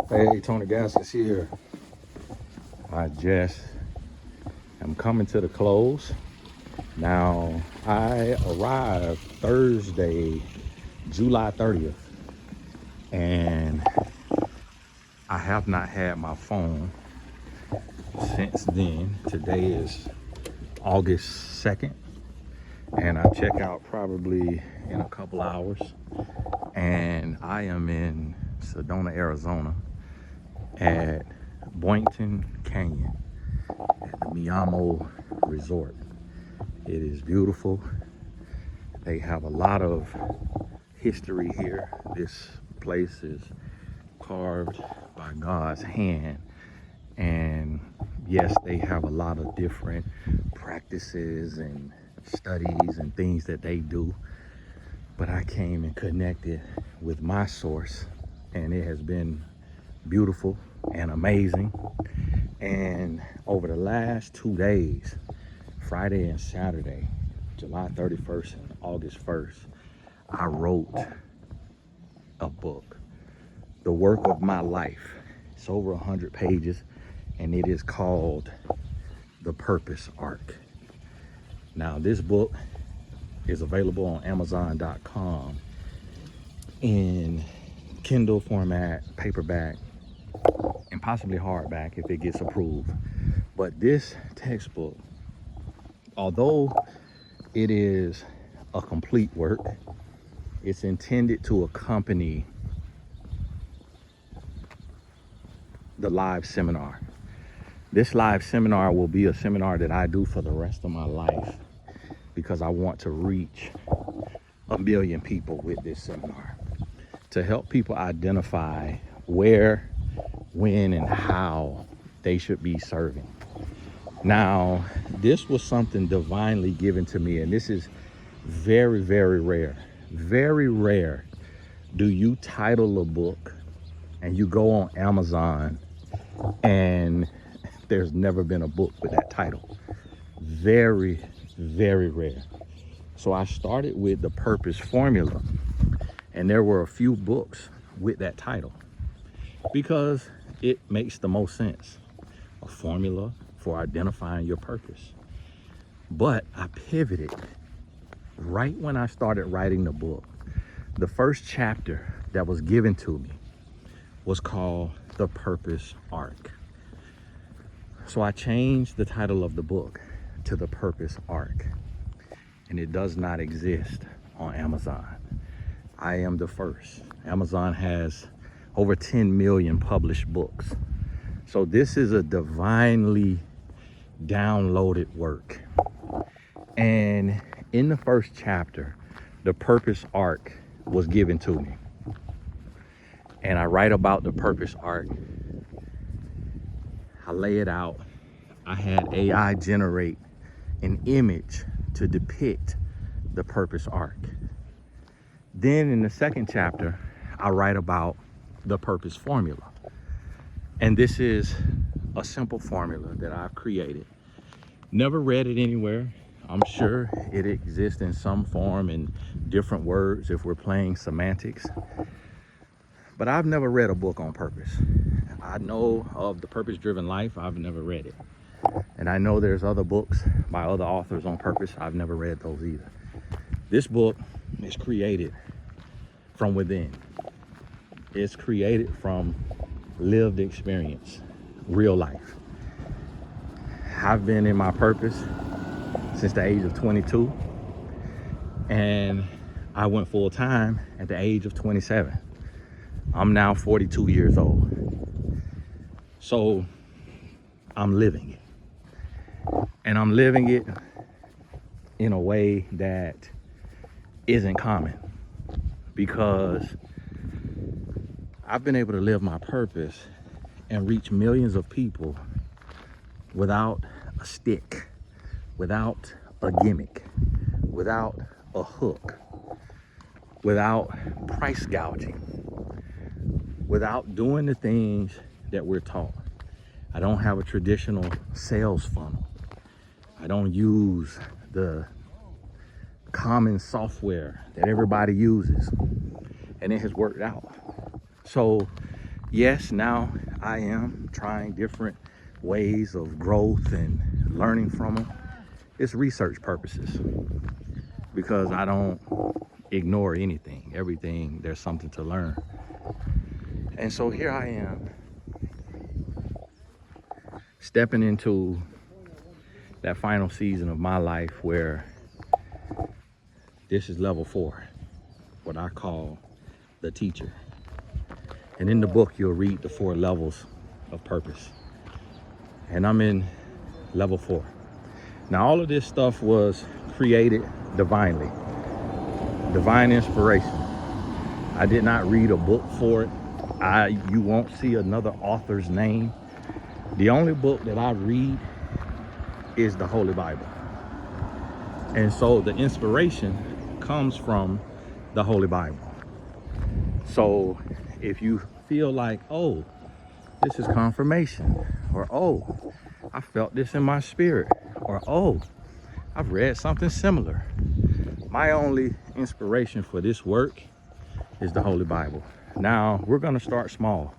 Hey, Tony Gaskins here. I just am coming to the close. Now, I arrived Thursday, July 30th, and I have not had my phone since then. Today is August 2nd, and I check out probably in a couple hours. And I am in Sedona, Arizona at Boynton Canyon at the Miamo Resort. It is beautiful. They have a lot of history here. This place is carved by God's hand. And yes, they have a lot of different practices and studies and things that they do. But I came and connected with my source, and it has been beautiful and amazing. And over the last 2 days, Friday and Saturday, July 31st and August 1st, I wrote a book, The Work of My Life. It's over 100 pages, and it is called The Purpose Arc. Now, this book is available on Amazon.com in Kindle format, paperback, and possibly hardback if it gets approved. But this textbook, although it is a complete work, it's intended to accompany the live seminar. This live seminar will be a seminar that I do for the rest of my life, because I want to reach 1 million people with this seminar, to help people identify where, when, and how they should be serving. Now, this was something divinely given to me, and this is very, very rare. Very rare do you title a book and you go on Amazon and there's never been a book with that title. Very, very rare. So I started with the Purpose Formula, and there were a few books with that title because it makes the most sense. A formula for identifying your purpose. But I pivoted right when I started writing the book. The first chapter that was given to me was called The Purpose Arc. So I changed the title of the book to The Purpose Arc, and it does not exist on Amazon. I am the first. Amazon has over 10 million published books. So this is a divinely downloaded work. And in the first chapter, the Purpose Arc was given to me. And I write about the Purpose Arc. I lay it out. I had AI generate an image to depict the Purpose Arc. Then in the second chapter, I write about the Purpose Formula. And this is a simple formula that I've created. Never read it anywhere. I'm sure it exists in some form in different words if we're playing semantics. But I've never read a book on purpose. I know of The Purpose-Driven Life. I've never read it. And I know there's other books by other authors on purpose. I've never read those either. This book is created from within. It's created from lived experience, real life. I've been in my purpose since the age of 22, and I went full time at the age of 27. I'm now 42 years old. So I'm living it. And I'm living it in a way that isn't common, because I've been able to live my purpose and reach millions of people without a stick, without a gimmick, without a hook, without price gouging, without doing the things that we're taught. I don't have a traditional sales funnel. I don't use the common software that everybody uses, and it has worked out. So Yes, now I am trying different ways of growth and learning from them. It's research purposes because I don't ignore anything. Everything, there's something to learn. And so here I am, stepping into that final season of my life where this is level 4, what I call the teacher. And in the book, you'll read the 4 levels of purpose. And I'm in level 4. Now, all of this stuff was created divinely, divine inspiration. I did not read a book for it. You won't see another author's name. The only book that I read is the Holy Bible. And so the inspiration comes from the Holy Bible. So if you feel like, oh, this is confirmation, or oh, I felt this in my spirit, or oh, I've read something similar, my only inspiration for this work is the Holy Bible. Now, we're going to start small,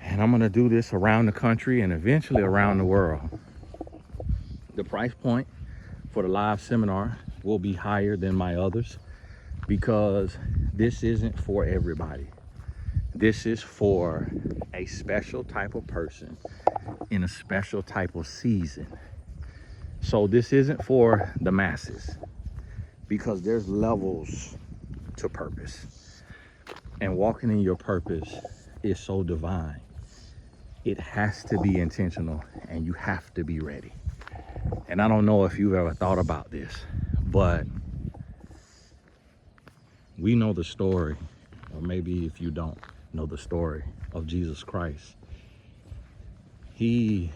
and I'm going to do this around the country and eventually around the world. The price point for the live seminar will be higher than my others because this isn't for everybody. This is for a special type of person in a special type of season. So this isn't for the masses because there's levels to purpose. And walking in your purpose is so divine. It has to be intentional and you have to be ready. And I don't know if you've ever thought about this, but we know the story, or maybe if you don't know the story of Jesus Christ. He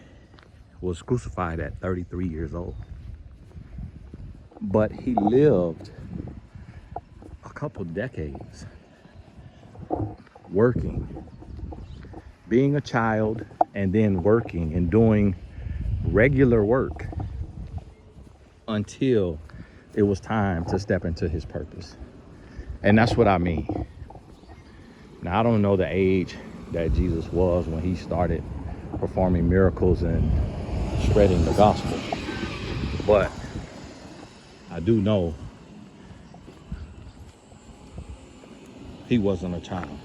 was crucified at 33 years old, but he lived a couple decades working, being a child, and then working and doing regular work until it was time to step into his purpose. And that's what I mean. Now, I don't know the age that Jesus was when he started performing miracles and spreading the gospel, but I do know he wasn't a child,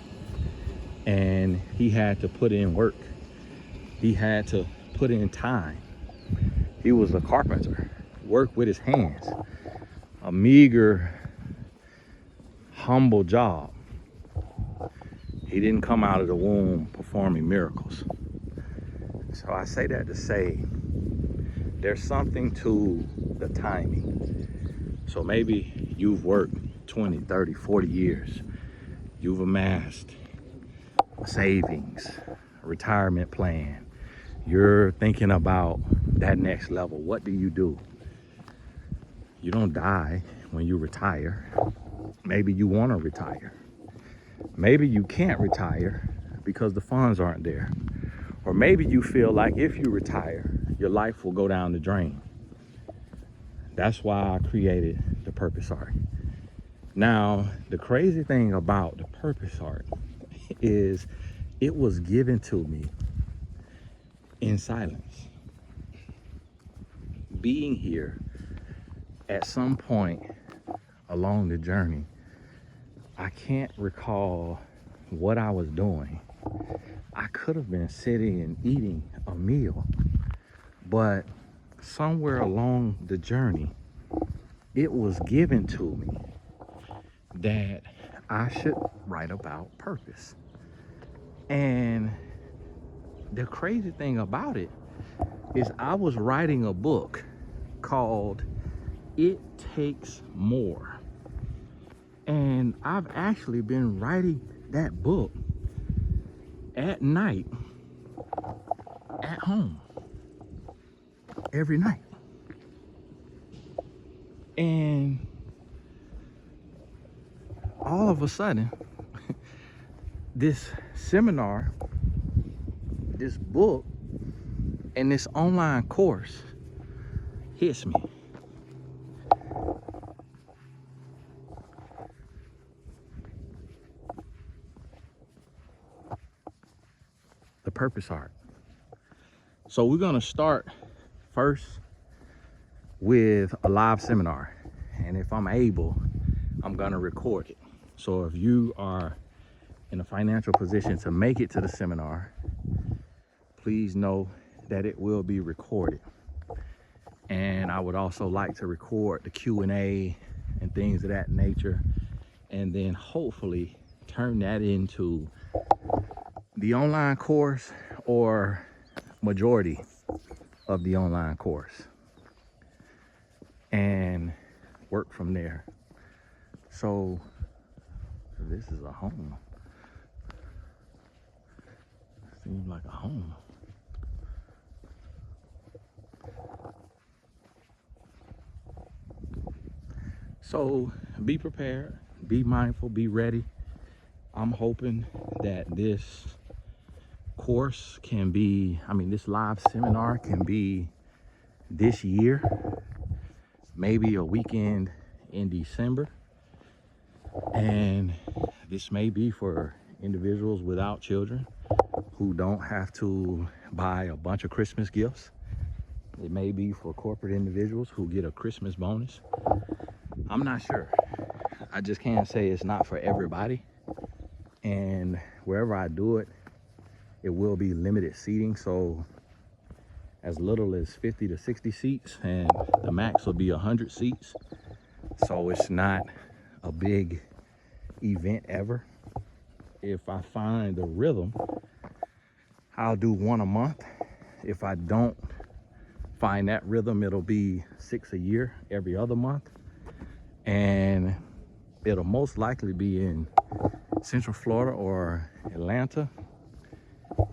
and he had to put in work. He had to put in time. He was a carpenter, worked with his hands, a meager, humble job. He didn't come out of the womb performing miracles. So I say that to say there's something to the timing. So maybe you've worked 20, 30, 40 years. You've amassed savings, a retirement plan. You're thinking about that next level. What do? You don't die when you retire. Maybe you want to retire. Maybe you can't retire because the funds aren't there. Or maybe you feel like if you retire, your life will go down the drain. That's why I created the Purpose Art. Now, the crazy thing about the Purpose Art is it was given to me in silence. Being here at some point along the journey, I can't recall what I was doing. I could have been sitting and eating a meal, but somewhere along the journey, it was given to me that I should write about purpose. And the crazy thing about it is I was writing a book called It Takes More. And I've actually been writing that book at night, at home, every night. And all of a sudden, this seminar, this book, and this online course hits me. purpose art. So we're gonna start first with a live seminar. And if I'm able, I'm gonna record it. So if you are in a financial position to make it to the seminar, please know that it will be recorded. And I would also like to record the Q&A and things of that nature, and then hopefully turn that into the online course or majority of the online course and work from there. So this is a home. Seems like a home. So be prepared, be mindful, be ready. I'm hoping that this course can be, this live seminar can be this year, maybe a weekend in December. And this may be for individuals without children who don't have to buy a bunch of Christmas gifts. It may be for corporate individuals who get a Christmas bonus. I'm not sure. I just can't say it's not for everybody. And wherever I do it, it will be limited seating. So as little as 50 to 60 seats, and the max will be 100 seats. So it's not a big event ever. If I find the rhythm, I'll do one a month. If I don't find that rhythm, it'll be 6 a year, every other month. And it'll most likely be in Central Florida or Atlanta.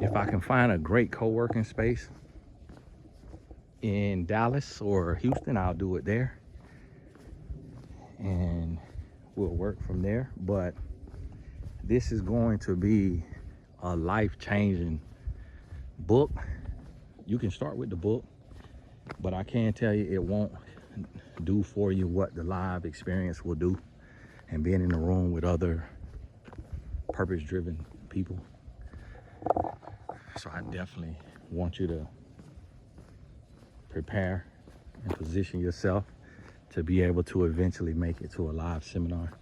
If I can find a great co-working space in Dallas or Houston, I'll do it there. And we'll work from there. But this is going to be a life-changing book. You can start with the book, but I can tell you it won't do for you what the live experience will do, and being in the room with other purpose-driven people. So I definitely want you to prepare and position yourself to be able to eventually make it to a live seminar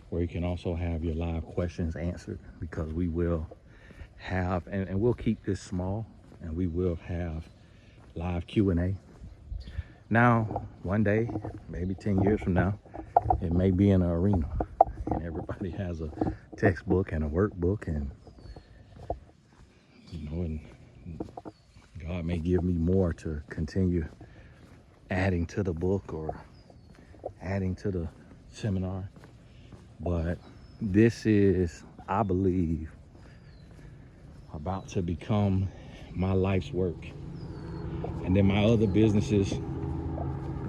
where you can also have your live questions answered, because we will have, and we'll keep this small, and we will have live Q&A. Now, one day, maybe 10 years from now, it may be in an arena and everybody has a textbook and a workbook, and and God may give me more to continue adding to the book or adding to the seminar. But this is, I believe, about to become my life's work. And then my other businesses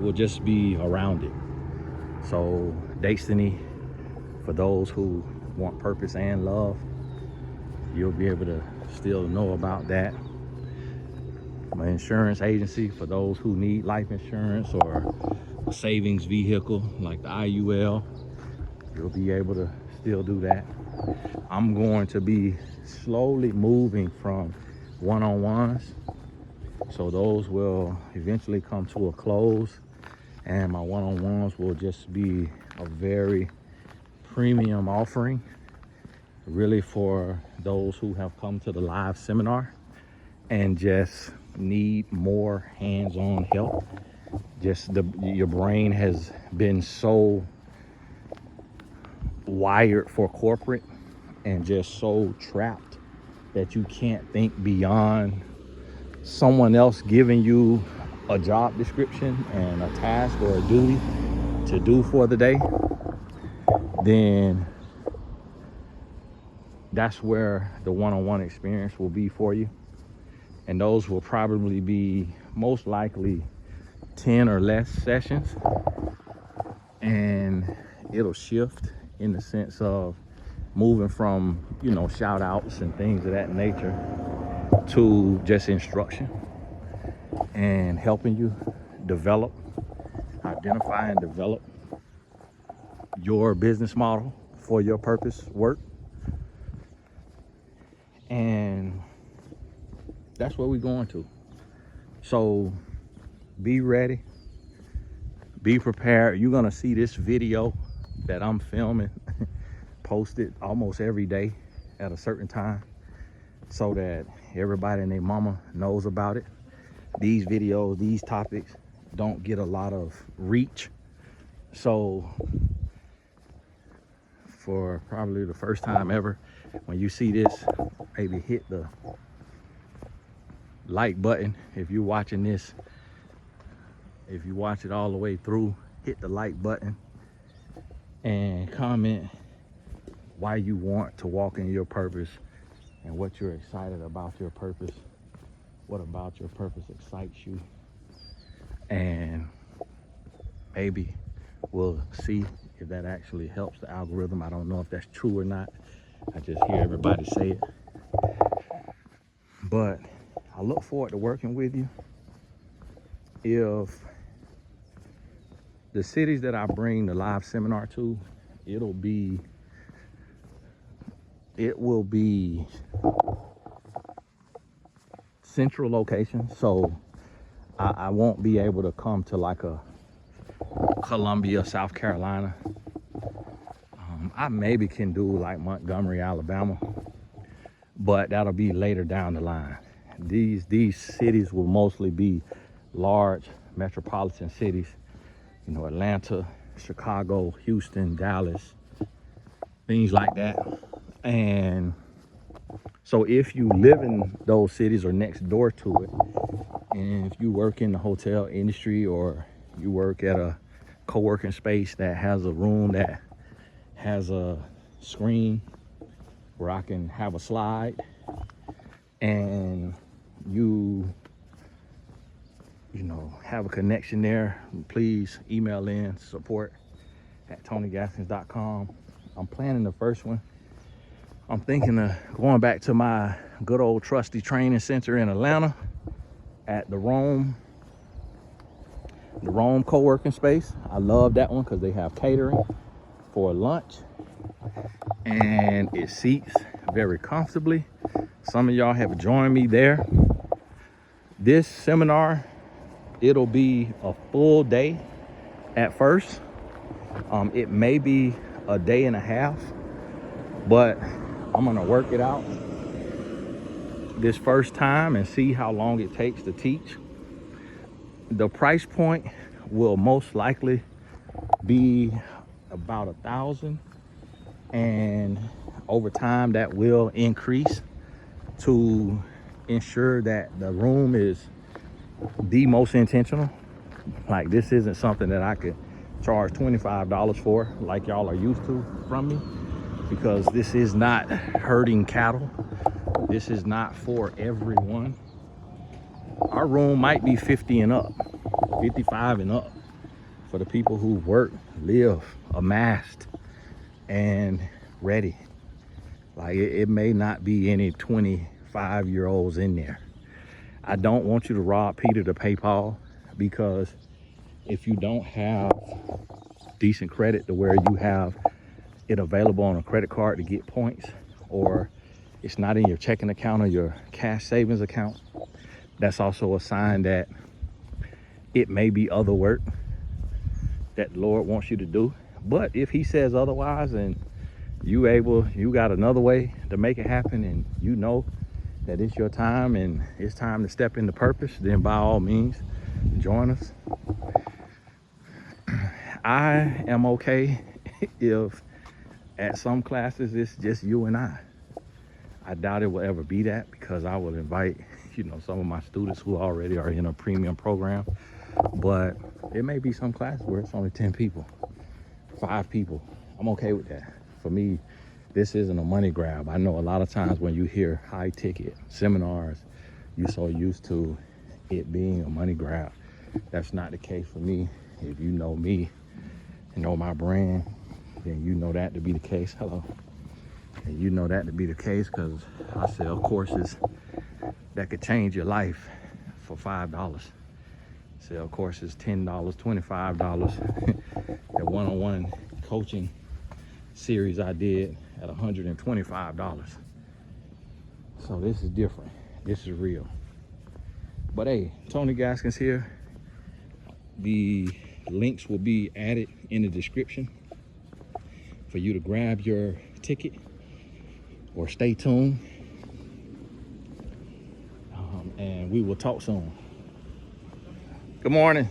will just be around it. So Destiny, for those who want purpose and love, you'll be able to still know about that. My insurance agency, for those who need life insurance or a savings vehicle like the IUL, you'll be able to still do that. I'm going to be slowly moving from one-on-ones, so those will eventually come to a close, and my one-on-ones will just be a very premium offering, really for those who have come to the live seminar and just need more hands-on help. Just your brain has been so wired for corporate and just so trapped that you can't think beyond someone else giving you a job description and a task or a duty to do for the day. Then that's where the one-on-one experience will be for you. And those will probably be most likely 10 or less sessions. And it'll shift in the sense of moving from, shout outs and things of that nature to just instruction and helping you identify and develop your business model for your purpose work. And That's what we're going to. So be ready, be prepared. You're gonna see this video that I'm filming posted almost every day at a certain time, so that everybody and their mama knows about it. These videos, these topics don't get a lot of reach. So for probably the first time ever, when you see this, maybe hit the like button. If you're watching this, if you watch it all the way through, hit the like button and comment why you want to walk in your purpose and what you're excited about your purpose. What about your purpose excites you? And maybe we'll see if that actually helps the algorithm. I don't know if that's true or not. I just hear everybody say it. But I look forward to working with you. If the cities that I bring the live seminar to, it will be central location. So I won't be able to come to like a Columbia, South Carolina. I maybe can do like Montgomery, Alabama, but that'll be later down the line. These cities will mostly be large metropolitan cities, you know, Atlanta, Chicago, Houston, Dallas, things like that. And so if you live in those cities or next door to it, and if you work in the hotel industry or you work at a co-working space that has a room that has a screen where I can have a slide, and you know, have a connection there, please email in support@tonygaskins.com. I'm planning the first one. I'm thinking of going back to my good old trusty training center in Atlanta at the Rome co-working space. I love that one because they have catering for lunch and it seats very comfortably. Some of y'all have joined me there. This seminar, it'll be a full day at first. It may be a day and a half, but I'm gonna work it out this first time and see how long it takes to teach. The price point will most likely be about $1,000, and over time that will increase to ensure that the room is the most intentional. Like, this isn't something that I could charge $25 for like y'all are used to from me, because this is not herding cattle. This is not for everyone. Our room might be 50 and up, 55 and up, for the people who work, live, amassed, and ready. Like, it may not be any 25-year-olds in there. I don't want you to rob Peter to pay Paul, because if you don't have decent credit to where you have it available on a credit card to get points, or it's not in your checking account or your cash savings account, that's also a sign that it may be other work that the Lord wants you to do. But if he says otherwise and you got another way to make it happen, and you know that it's your time and it's time to step into purpose, then by all means, join us. I am okay if at some classes it's just you and I. I doubt it will ever be that, because I will invite, you know, some of my students who already are in a premium program. But it may be some classes where it's only 10 people, 5 people. I'm okay with that. For me, this isn't a money grab. I know a lot of times when you hear high ticket seminars, you're so used to it being a money grab. That's not the case for me. If you know me and know my brand, then you know that to be the case. Hello. And you know that to be the case, because I sell courses that could change your life for $5. Sell courses $10, $25. The one-on-one coaching series I did at $125. So this is different. This is real. But hey, Tony Gaskins here. The links will be added in the description for you to grab your ticket or stay tuned. And we will talk soon. Good morning.